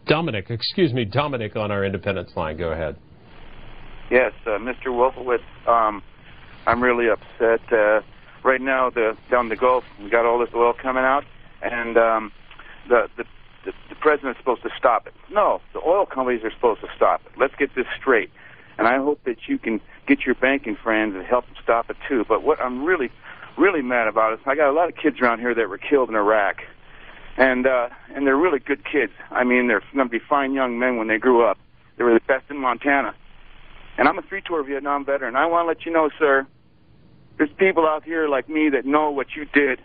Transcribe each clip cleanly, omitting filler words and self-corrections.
Dominic on our Independence line. Go ahead. Yes, Mr. Wolfiwitz, I'm really upset. Right now, down the Gulf, we got all this oil coming out, and the president's supposed to stop it. No, the oil companies are supposed to stop it. Let's get this straight. And I hope that you can get your banking friends and help them stop it, too. But what I'm really, really mad about is I got a lot of kids around here that were killed in Iraq. And they're really good kids. I mean, they're going to be fine young men when they grew up. They were the best in Montana. And I'm a three-tour Vietnam veteran. I want to let you know, sir, there's people out here like me that know what you did.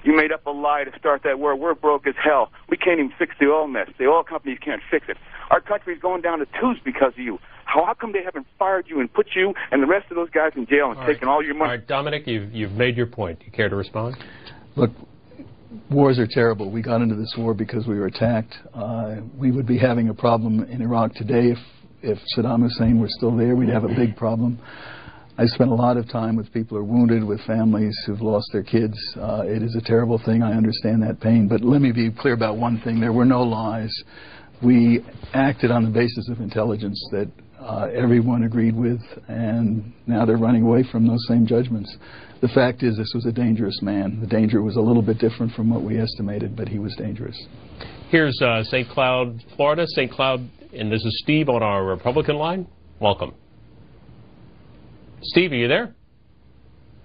You made up a lie to start that war. We're broke as hell. We can't even fix the oil mess. The oil companies can't fix it. Our country's going down the tubes because of you. How come they haven't fired you and put you and the rest of those guys in jail and taken all your money? All right, Dominic, you've made your point. Do you care to respond? Look, wars are terrible. We got into this war because we were attacked. We would be having a problem in Iraq today if Saddam Hussein were still there. We'd have a big problem. I spent a lot of time with people who are wounded, with families who've lost their kids. It is a terrible thing. I understand that pain. But let me be clear about one thing. There were no lies. We acted on the basis of intelligence that everyone agreed with, and now they're running away from those same judgments. The fact is, this was a dangerous man. The danger was a little bit different from what we estimated, but he was dangerous. Here's St. Cloud, Florida. St. Cloud, and this is Steve on our Republican line. Welcome. Steve, are you there?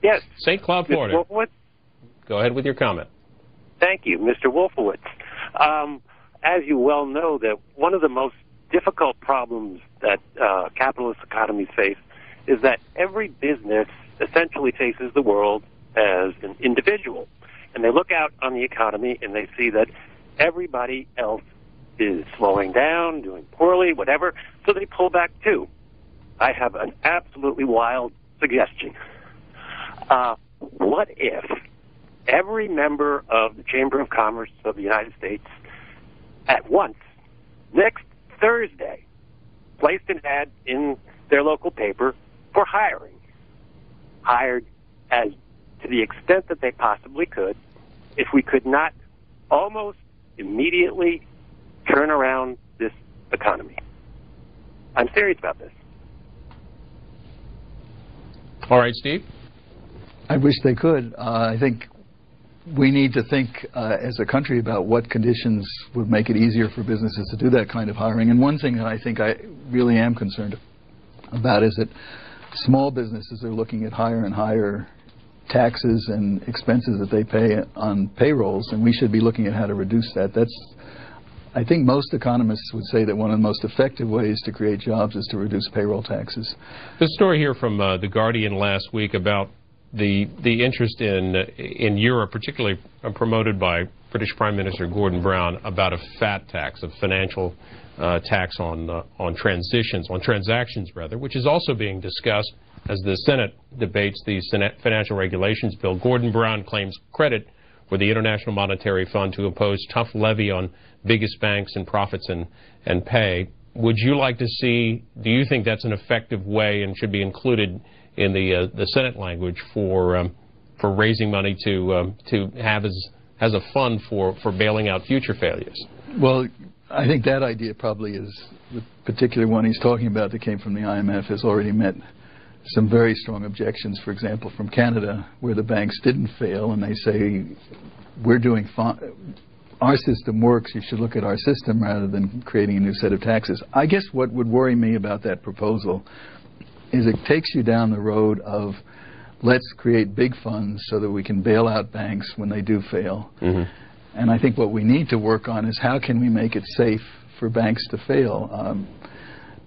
Yes. St. Cloud, Florida. Mr. Wolfiwitz? Go ahead with your comment. Thank you, Mr. Wolfiwitz. As you well know, that one of the most difficult problems that capitalist economies face is that every business essentially faces the world as an individual. And they look out on the economy and they see that everybody else is slowing down, doing poorly, whatever, so they pull back too. I have an absolutely wild suggestion. What if every member of the Chamber of Commerce of the United States at once, next Thursday, placed an ad in their local paper for hiring? Hired as to the extent that they possibly could, if we could not almost immediately turn around this economy. I'm serious about this. All right, Steve. I wish they could. I think we need to think as a country about what conditions would make it easier for businesses to do that kind of hiring. And one thing that I think I really am concerned about is that small businesses are looking at higher and higher taxes and expenses that they pay on payrolls, and we should be looking at how to reduce that. I think most economists would say that one of the most effective ways to create jobs is to reduce payroll taxes. The story here from The Guardian last week about the interest in Europe, particularly promoted by British Prime Minister Gordon Brown, about a fat tax, a financial tax on transactions, which is also being discussed as the Senate debates the Senate Financial Regulations Bill. Gordon Brown claims credit for the International Monetary Fund to impose tough levy on biggest banks and profits and pay. Would you like to see, do you think that's an effective way and should be included in the Senate language for raising money to have as a fund for bailing out future failures? Well, I think that idea probably is the particular one he's talking about that came from the IMF has already met some very strong objections, for example, from Canada, where the banks didn't fail, and they say, we're doing fine. Our system works. You should look at our system rather than creating a new set of taxes. I guess what would worry me about that proposal is it takes you down the road of let's create big funds so that we can bail out banks when they do fail. Mm-hmm. And I think what we need to work on is how can we make it safe for banks to fail.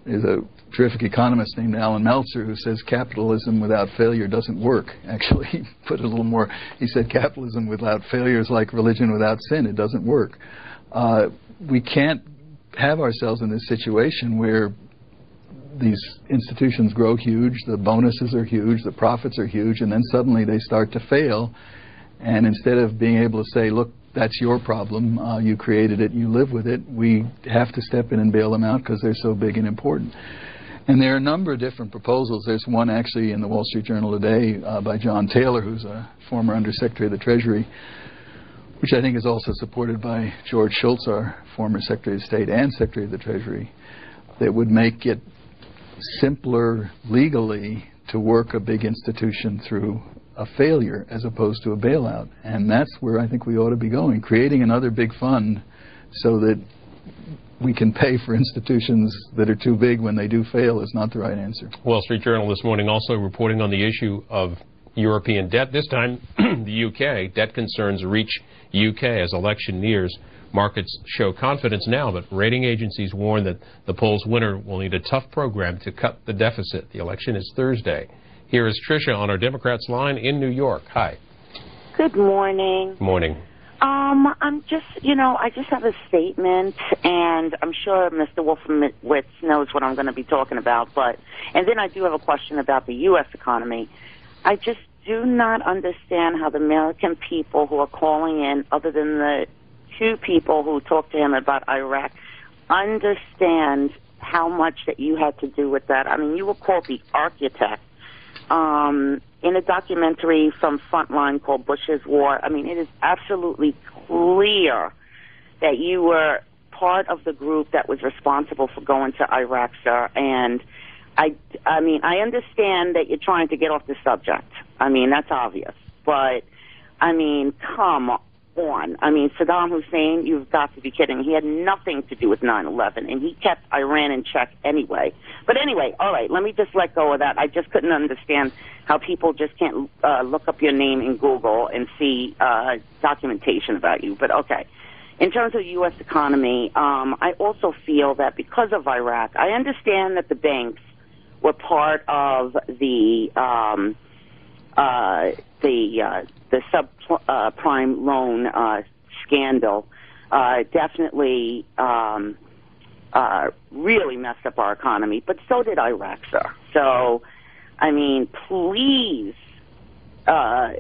There's a terrific economist named Alan Meltzer who says capitalism without failure doesn't work. Actually, he put it a little more. He said capitalism without failure is like religion without sin. It doesn't work. We can't have ourselves in this situation where these institutions grow huge, the bonuses are huge, the profits are huge, and then suddenly they start to fail. And instead of being able to say, look, that's your problem, you created it, you live with it, we have to step in and bail them out because they're so big and important. And there are a number of different proposals. There's one actually in the Wall Street Journal today by John Taylor, who's a former Undersecretary of the Treasury, which I think is also supported by George Shultz, our former Secretary of State and Secretary of the Treasury, that would make it simpler legally to work a big institution through a failure as opposed to a bailout. And that's where I think we ought to be going. Creating another big fund so that we can pay for institutions that are too big when they do fail is not the right answer. Wall Street Journal this morning also reporting on the issue of European debt. This time, the UK. Debt concerns reach UK as election nears. Markets show confidence now, but rating agencies warn that the poll's winner will need a tough program to cut the deficit. The election is Thursday. Here is Tricia on our Democrats line in New York. Hi. Good morning. Morning. I'm just, I just have a statement, and I'm sure Mr. Wolfiwitz knows what I'm going to be talking about, and then I do have a question about the U.S. economy. I just do not understand how the American people who are calling in, other than the two people who talked to him about Iraq, understand how much that you had to do with that. I mean, you were called the architect. In a documentary from Frontline called Bush's War, I mean, it is absolutely clear that you were part of the group that was responsible for going to Iraq, sir. And I mean, I understand that you're trying to get off the subject. I mean, that's obvious. But, I mean, come on. I mean, Saddam Hussein, you've got to be kidding. He had nothing to do with 9/11, and he kept Iran in check anyway. But anyway, all right, let me just let go of that. I just couldn't understand how people just can't look up your name in Google and see documentation about you. But okay. In terms of the U.S. economy, I also feel that because of Iraq, I understand that the banks were part of the subprime loan scandal. Definitely really messed up our economy, but so did Iraq, sir. So, I mean, please, talk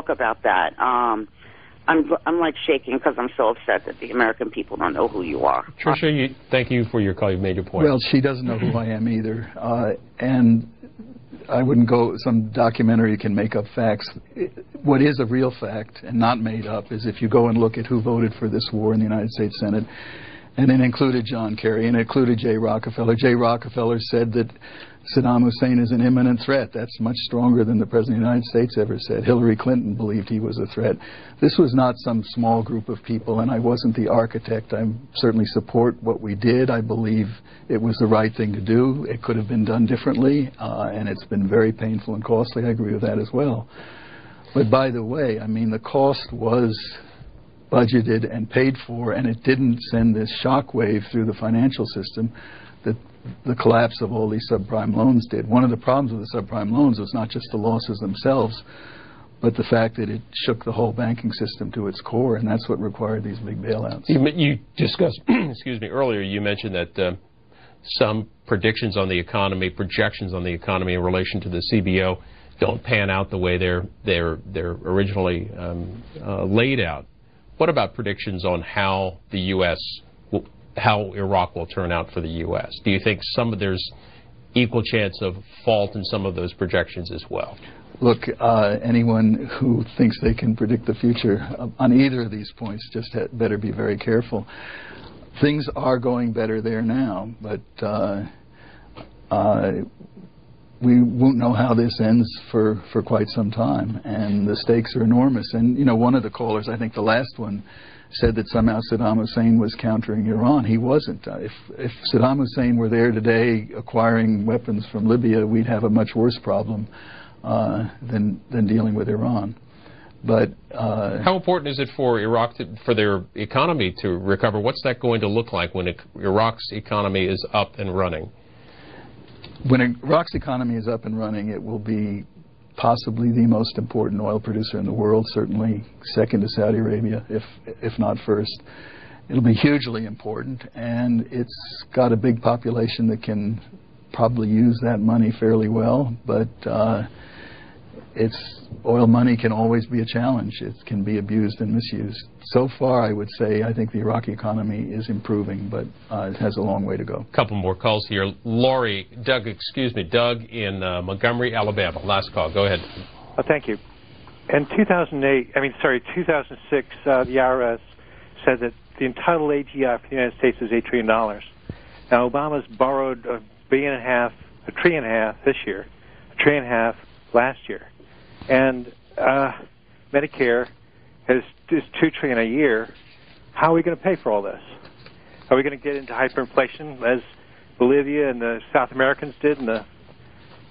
about that. I'm like shaking because I'm so upset that the American people don't know who you are. Tricia, thank you for your call. You've made your point. Well, she doesn't know who I am either. And I wouldn't go, some documentary can make up facts. What is a real fact and not made up is if you go and look at who voted for this war in the United States Senate, and it included John Kerry and it included Jay Rockefeller. Jay Rockefeller said that Saddam Hussein is an imminent threat. That's much stronger than the President of the United States ever said. Hillary Clinton believed he was a threat. This was not some small group of people, and I wasn't the architect. I certainly support what we did. I believe it was the right thing to do. It could have been done differently, and it's been very painful and costly. I agree with that as well. But by the way, I mean, the cost was budgeted and paid for, and it didn't send this shockwave through the financial system that the collapse of all these subprime loans did. One of the problems with the subprime loans was not just the losses themselves, but the fact that it shook the whole banking system to its core, and that's what required these big bailouts. You discussed, excuse me, earlier you mentioned that some predictions on the economy, projections on the economy in relation to the CBO don't pan out the way they're originally laid out. What about predictions on how the U.S. how Iraq will turn out for the U.S.? Do you think there's equal chance of fault in some of those projections as well? Look, anyone who thinks they can predict the future on either of these points just better be very careful. Things are going better there now, but we won't know how this ends for quite some time, and the stakes are enormous. And, one of the callers, I think the last one, said that somehow Saddam Hussein was countering Iran. He wasn't. If Saddam Hussein were there today acquiring weapons from Libya, we'd have a much worse problem than dealing with Iran. But how important is it for Iraq for their economy to recover? What's that going to look like when Iraq's economy is up and running? When Iraq's economy is up and running, it will be possibly the most important oil producer in the world, certainly second to Saudi Arabia, if not first. It'll be hugely important, and it's got a big population that can probably use that money fairly well, but oil money can always be a challenge. It can be abused and misused. So far, I would say, I think the Iraqi economy is improving, but it has a long way to go. A couple more calls here. Doug in Montgomery, Alabama. Last call. Go ahead. Thank you. In 2006, the IRS said that the entitled AGI for the United States is $8 trillion. Now, Obama's borrowed $1.5 trillion this year, $1.5 trillion last year. And Medicare is $2 trillion a year. How are we going to pay for all this? Are we going to get into hyperinflation as Bolivia and the South Americans did in the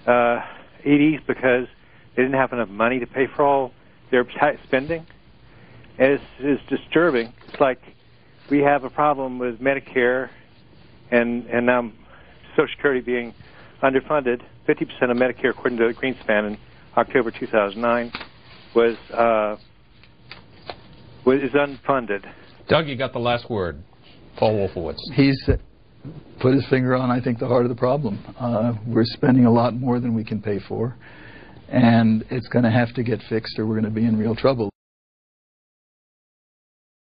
80s because they didn't have enough money to pay for all their spending? And it's disturbing. It's like we have a problem with Medicare and now Social Security being underfunded. 50% of Medicare, according to Greenspan in October 2009, is unfunded. Doug, you got the last word. Paul Wolfiwitz. He's put his finger on, I think, the heart of the problem. We're spending a lot more than we can pay for, and it's going to have to get fixed or we're going to be in real trouble.